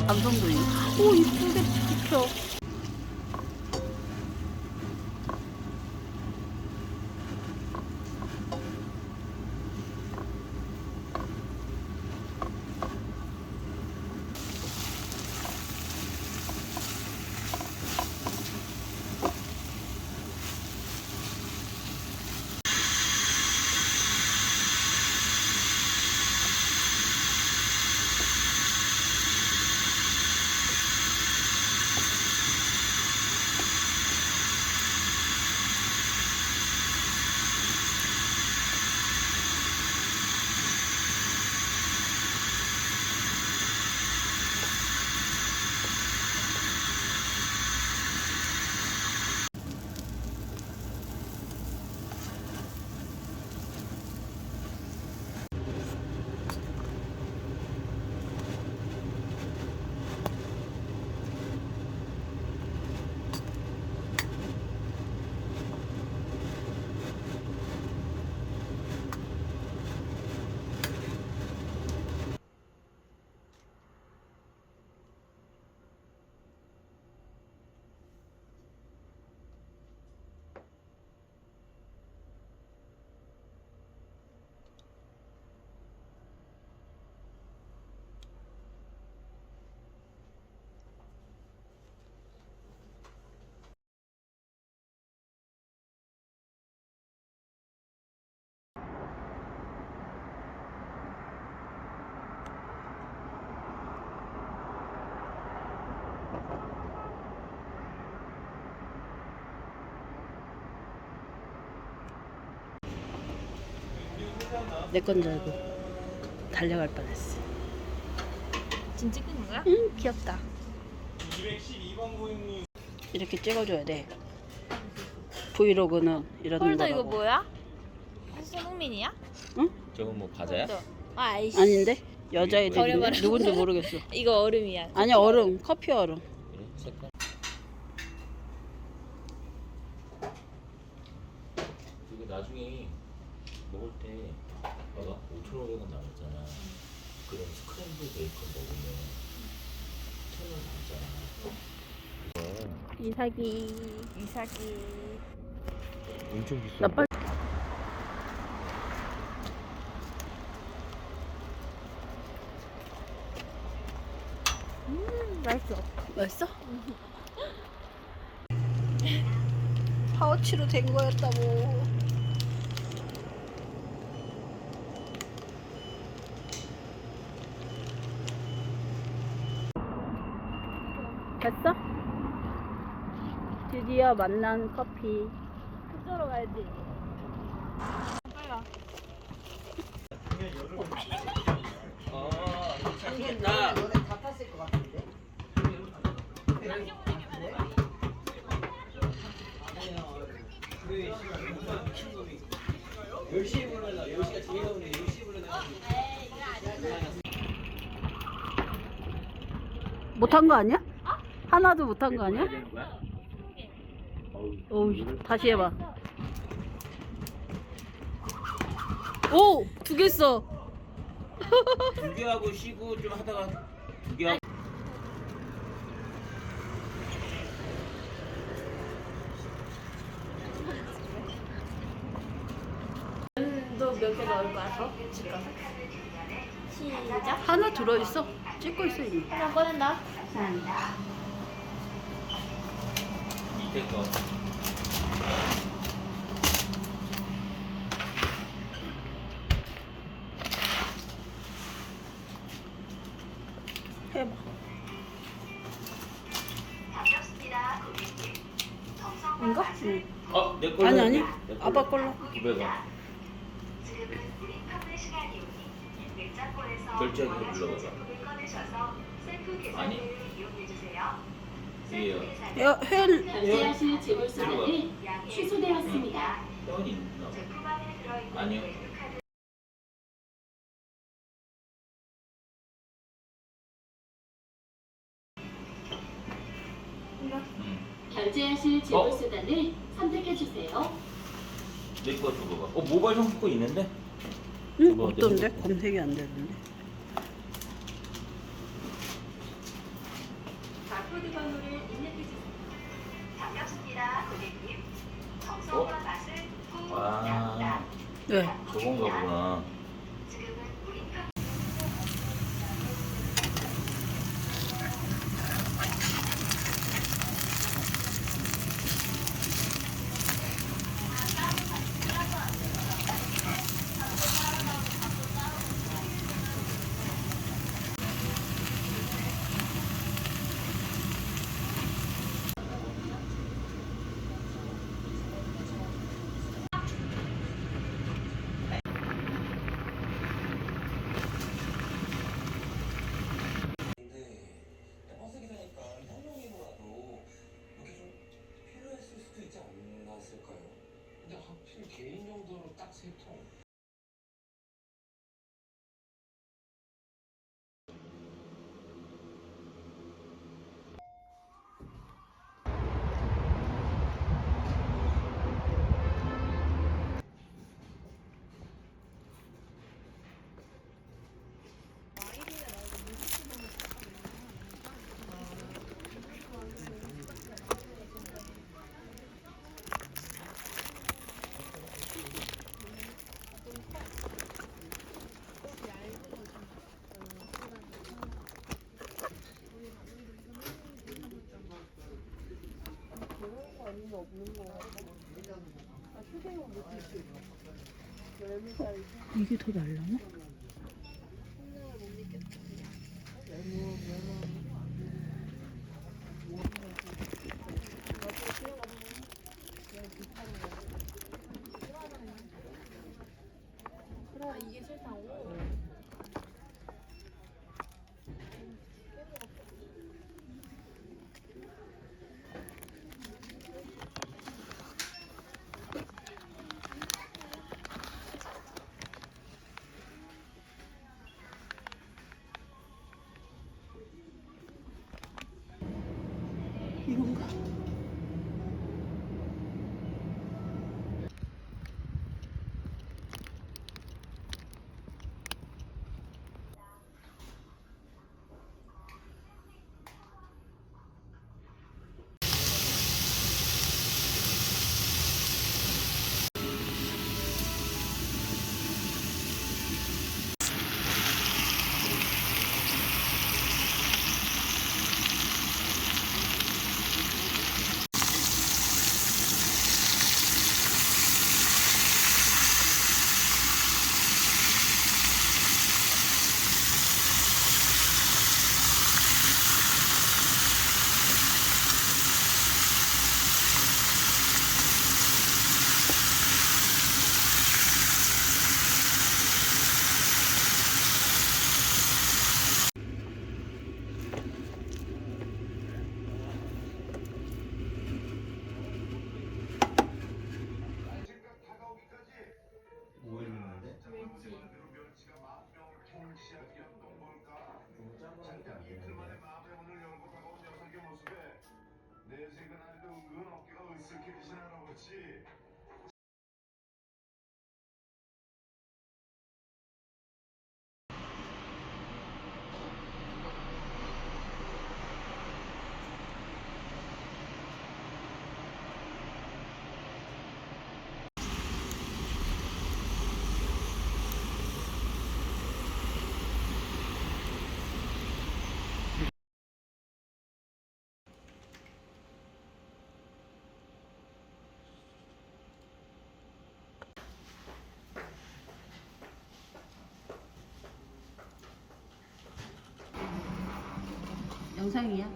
감성도 있네. 오, 이쁘게 붙여. 내 건 줄 알고 달려갈 뻔했어. 지금 찍는 거야? 응, 귀엽다. 이렇게 찍어줘야 돼. 브이로그는 이런 홀더 거라고. 이거 뭐야? 손흥민이야? 응? 저건 뭐 과자야? 홀더. 아, 아이씨. 아닌데? 여자애들인데? 버려버려. 누군지 모르겠어. 이거 얼음이야. 아니야, 얼음. 커피 얼음. 그래? 색깔? 이거 나중에 먹을 때 봐봐 5,500원 나왔잖아. 그럼 스크램블 베이컨 먹으면 1,000원 나왔잖아. 이사기. 이삭이. 엄청 비싸. 나 빨리. 맛있어. 맛있어? 파우치로 된 거였다고. 됐어? 드디어 만난 커피. 흡수로 가야지. 빨리 와. 나 너네 다 탔을 것 같은데? 못한 거 아니야? 하나도 못한 거 아니야? 어우, 다시 해봐. 오! 2개 써. 2개 하고 쉬고 좀 하다가 2개 하고 너 몇 개 넣을 거야, 더? 지금. 시작. 하나 들어있어. 찍고 있어, 이미. 하나 꺼낸다. 밑에 거 해봐. 이거? 응. 내 걸로 아니, 아니. 내 걸로. 아빠 걸로. 900원 결제하기 불러봐봐. 아니 이에요. 야, 혜연. 결제하실 지불 수단이 취소되었습니다. 혜원이 있나? 아니요. 결제하실 지불 수단을 선택해 주세요. 내거 줘봐봐. 모바일 상품권 있는데? 응? 뭐 없던데? 어때? 검색이 안 되던데. 바코드 번호를 입력해 주세요. 반갑습니다, 고객님. 어? 정성과 맛을 꼭 아, 담다. 네. 저건가 보다. 지금은 우리 편 근데 버스 기사니까 현명이라도 이게 좀 필요했을 수도 있지 않았을까요? 근데 하필 개인 용도로 딱 3통. 이게 더 날라나? 이건가? 뭐 했는데? 내색은 아니도 은근 어깨가 으쓱해지신 할아버지. 영상이야?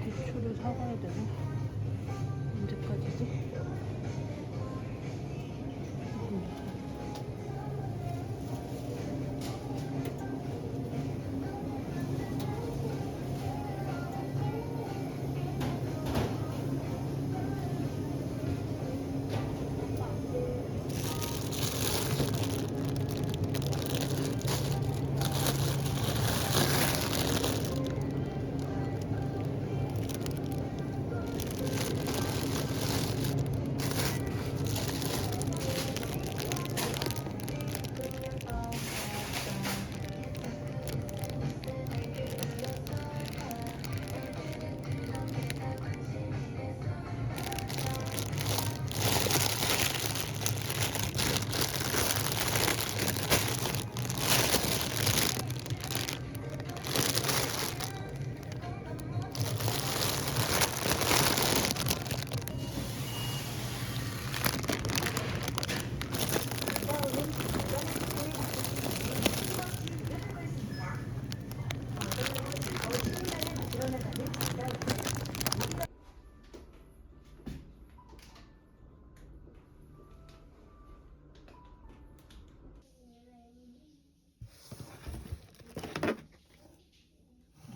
대추를 사가야 되나? 언제까지지?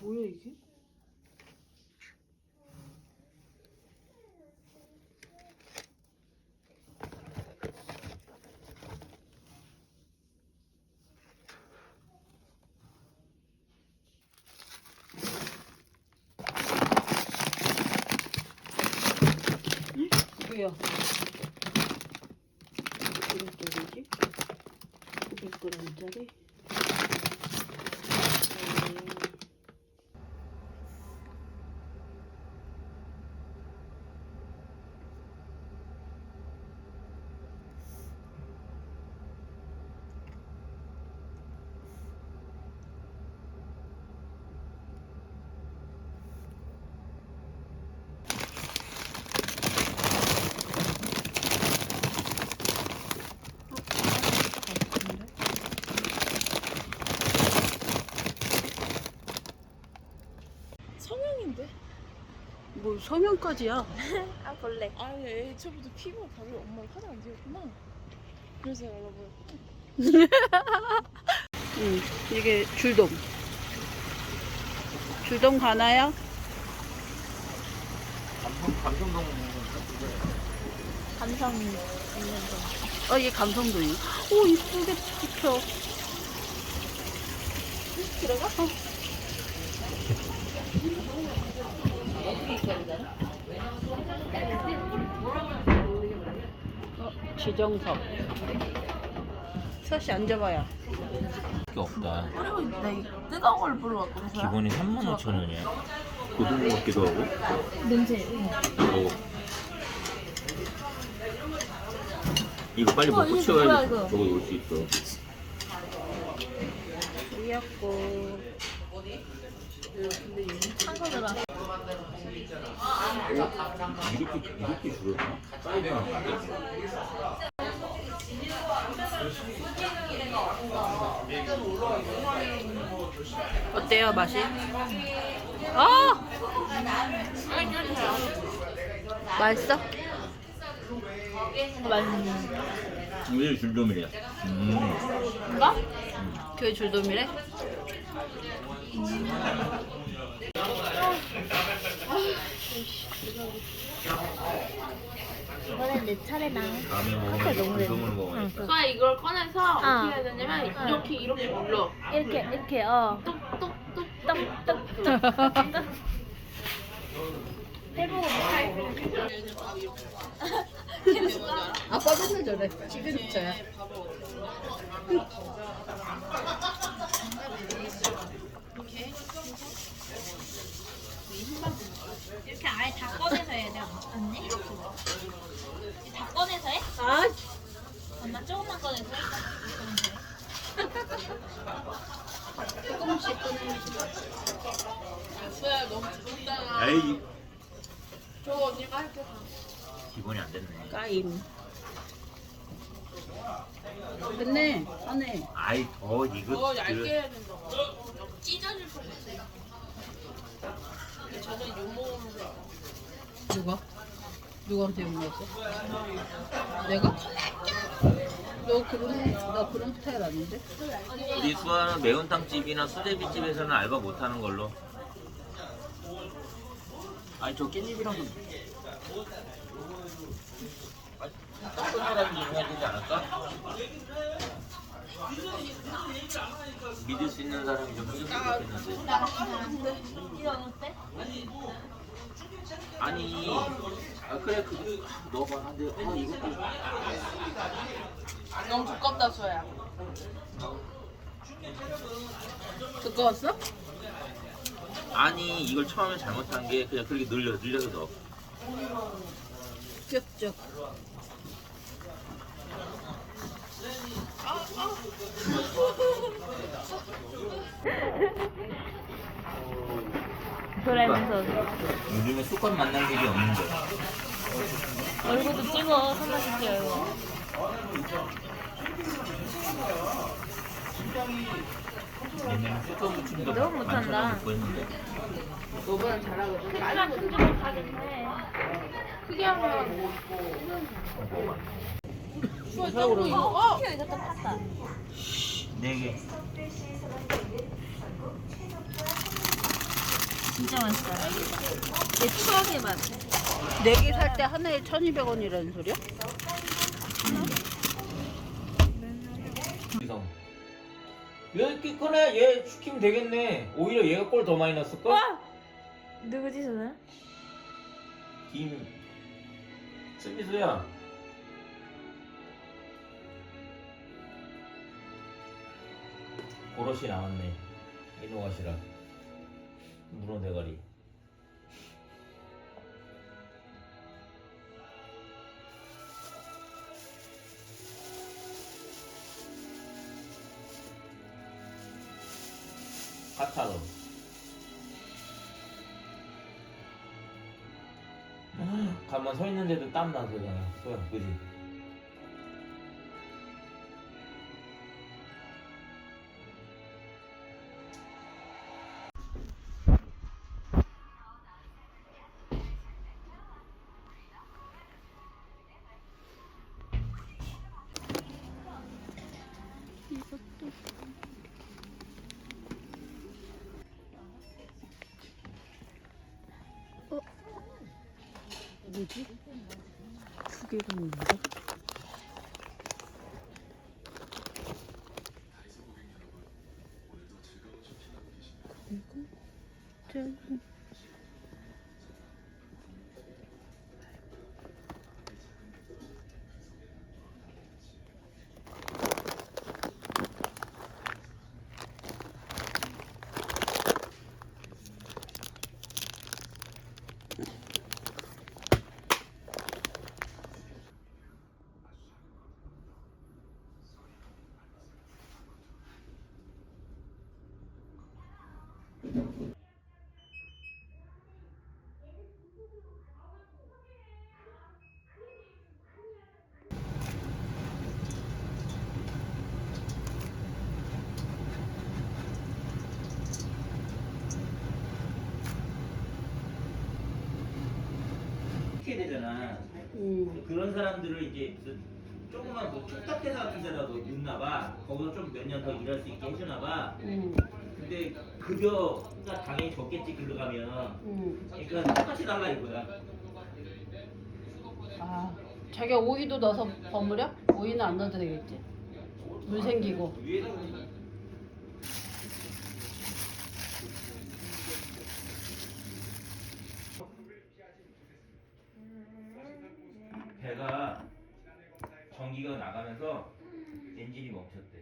뭐야 이게? 뭐야? 이것짜리지? 900g짜리? 성형인데? 뭐 성형까지야? 아 볼래. 아니 애초부터 피부가 다르게 엄마가 하나 안 지었구나. 그래서 알아보여. 응, 이게 줄돔. 줄돔 가나요? 감성동 감성 있는 거. 얘 감성돔이. 오, 이쁘게 찍혀. 들어가? 지정석. 서씨 앉아봐요. 게 없다. 그리고 나 이 뜨거운 걸 보러 왔거든. 기본이 35,000원이야. 고등어 같기도 하고. 냄새. 이거 빨리 먹고 이게 치워야지. 뭐야, 이거? 저거 올 수 있어. 귀엽고. 한 거더라. 이렇게 줄었나? 사이즈가 안 돼. 어때요, 맛이? 아! 맛있어? 맛있는. 이게 줄돔이래. 이거? 그게 줄돔이래? 이번엔 내 차례다. 다음에 먹으면 줄돔을 먹어야겠다. 그러니까 이걸 꺼내서 어떻게 해야 되냐면 이렇게 눌러. 이렇게 똑똑똑똑똑똑 해보고 아빠 맨날 저래. 시그니처야. 이렇게 아예 다 꺼내서 해야 돼, 언니? 다 꺼내서 해? 아, 엄마 조금만 꺼내서 해? 에이. 저거 언니가 할게. 기본이 안 됐네. 까임. 됐네. 안에. 아이 더 이거. 더 얇게 해야 된다고. 찢어질 뻔했어. 저는 욕먹으면서 누가? 누구한테 욕먹었어? 내가? 너 그런 스타일 아닌데? 우리 수아는 매운탕집이나 수제비집에서는 알바 못하는 걸로. 아니 저 깻잎이랑 어떤 사람이 좀 해야 되지 않을까? 믿을 수 있는 사람이 좀 해줬으면 좋겠는데. 이건 어때? 아니 그래 너가 한데 이것도 너무 두껍다 수야. 두꺼웠어? 아니 이걸 처음에 잘못한 게 그냥 그렇게 늘려서 넣어. 쭉쭉. 그러면서 요즘에 쑥갓 만날 일이 없는데. 얼굴도 찍어, 손맛이 찍어. 얘네는 쑥갓 무침도 너무 못한다. 먹고 했는데. 너보단 잘하거든. 크기가 큰 줄은 가겠네. 크게 하면 이상으로 튀어, 이것도 팠다. 4개. 진짜 맛있어요. 내 추억의 맛. 4개 살 때 하나에 1,200원이라는 소리야? 이성. 왜 이렇게 크네? 얘 시키면 되겠네. 오히려 얘가 꼴 더 많이 났을걸? 누구지 저는? 스미스야. 고로시 나왔네. 이노가시라. 문어 대가리. 카타로. 가만 서 있는데도 땀 나서 그냥 소야, 그지? 뭐지? 2개가 있는데? 그리고 짠. 시켜야 되잖아. 그런 사람들을 이제 무슨 조그만 뭐 뚝딱회사 같은 데라도 넣나봐. 거기서 좀 몇 년 더 일할 수 있게 해주나봐. 근데 급여가 당연히 적겠지 글로 가면. 그러니까 똑같이 달라 이거야. 아, 자기가 오이도 넣어서 버무려? 오이는 안 넣어도 되겠지? 물 생기고. 위에다 배가 전기가 나가면서 엔진이 멈췄대.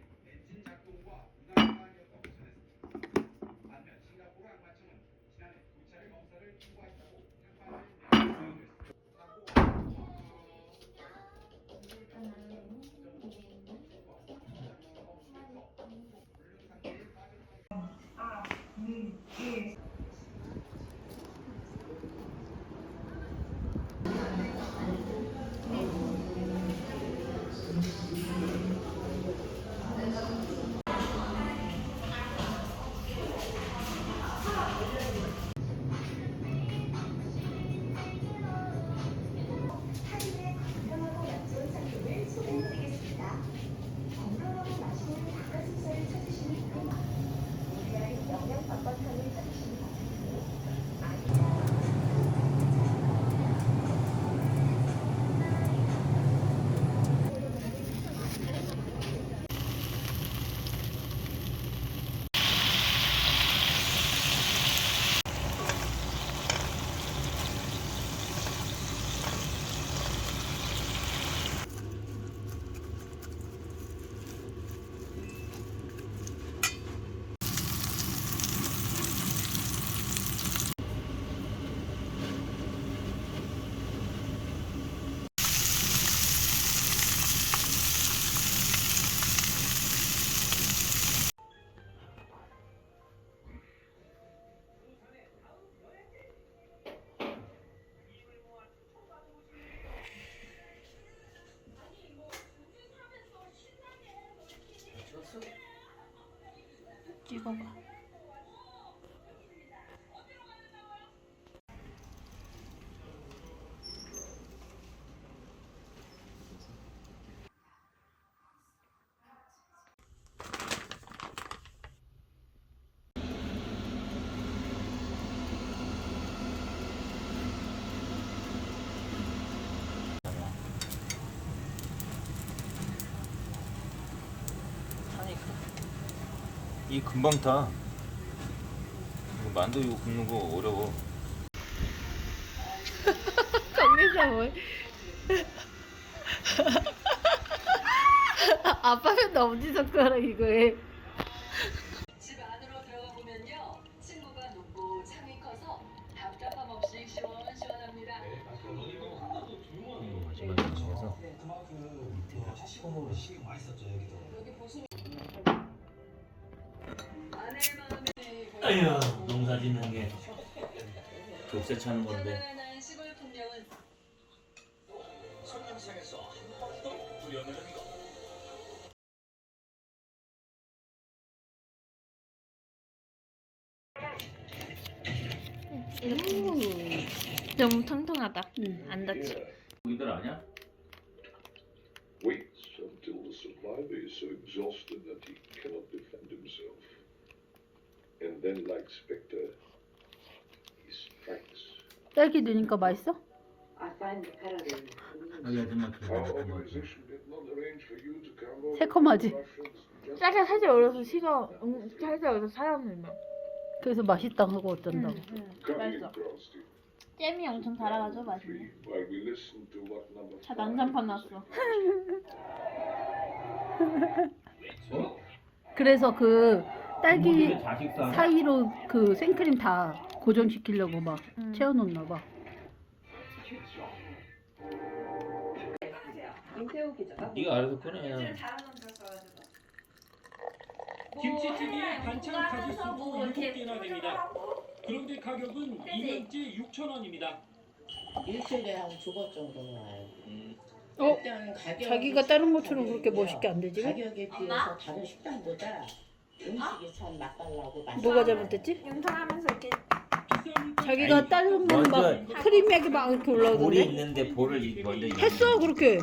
찍어봐. 이 금방 타. 이거 만두 이거 굽는 거 어려워. 거기서 뭐? 아빠는 엄지 손가락 이거 해. 집 안으로 들어가 보면요, 층고가 높고 창이 커서 답답함 없이 시원시원합니다. 마지막에 나가서 여기 보시면 아내의 마음에 아휴 농사 짓는 게 족쇄 차는 건데. 편안한 시골 풍경은 손님상에서 한 번도 구려내는 것. 너무 통통하다. 안 다치. 이들 아냐? Waits until the survivor is so exhausted that he cannot defend himself. And then, like Spectre, he strikes. 딸기 넣으니까 맛있어? 여기 아줌마 그 Our organization did not arrange for you to come over. 새콤하지? Russians. 짜게 살짝 얼어서 식어. 살짝 얼어서 사람을만. 그래서 맛있다 하고 어쩐다고. Coming 맛있어. across the 잼이 엄청 달아가지고 맛있네. tree while we listen to what number 다 5 난장판 났어. 그래서 그 딸기 자식도 사이로 그 생크림 다 고정시키려고 막 채워놓나 봐. 네가 알아서 꺼내. 김치찌개에 반찬 가짓수도 뭐 이렇게 7개나 됩니다. 그런데 가격은 2년째 6,000원입니다. 일주일에 한 두 번 정도는 와요. 어? 일단 가격 자기가 다른 것처럼 그렇게 멋있게 안 되지? 가격에 비해서 다른 식당보다 음식이 참 맛깔나고 맛있어. 뭐가 잘못됐지? 영상하면서 이렇게 자기가 다른 거는 막 크리미하게 막 이렇게 볼이 올라오던데? 있는데 볼을 먼저 했어 그렇게.